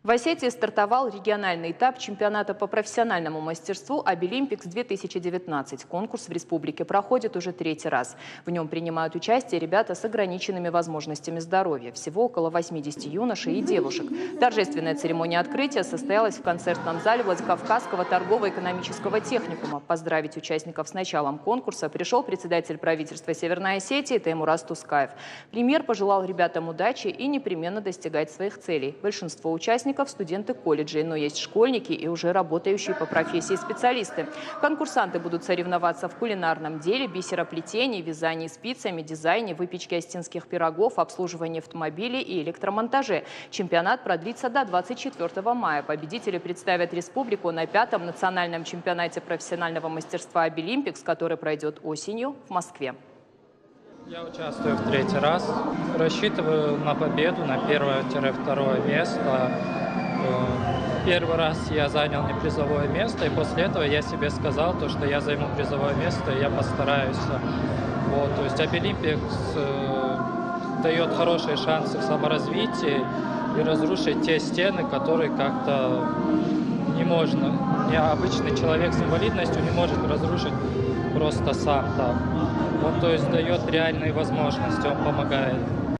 В Осетии стартовал региональный этап чемпионата по профессиональному мастерству «Обилимпикс-2019». Конкурс в республике проходит уже третий раз. В нем принимают участие ребята с ограниченными возможностями здоровья. Всего около 80 юношей и девушек. Торжественная церемония открытия состоялась в концертном зале Владикавказского торгово-экономического техникума. Поздравить участников с началом конкурса пришел председатель правительства Северной Осетии Теймураз Тускаев. Премьер пожелал ребятам удачи и непременно достигать своих целей. Большинство участников – студенты колледжей, но есть школьники и уже работающие по профессии специалисты. Конкурсанты будут соревноваться в кулинарном деле, бисероплетении, вязании спицами, дизайне, выпечке остинских пирогов, обслуживании автомобилей и электромонтаже. Чемпионат продлится до 24 мая. Победители представят республику на 5-м национальном чемпионате профессионального мастерства «Обилимпикс», который пройдет осенью в Москве. Я участвую в третий раз. Рассчитываю на победу, на 1-2 место. Первый раз я занял не призовое место, и после этого я себе сказал, что я займу призовое место, и я постараюсь. Вот, то есть Обилимпикс дает хорошие шансы в саморазвитии и разрушить те стены, которые как-то не можно. Обычный человек с инвалидностью не может разрушить просто сам так. Он, то есть, дает реальные возможности, он помогает.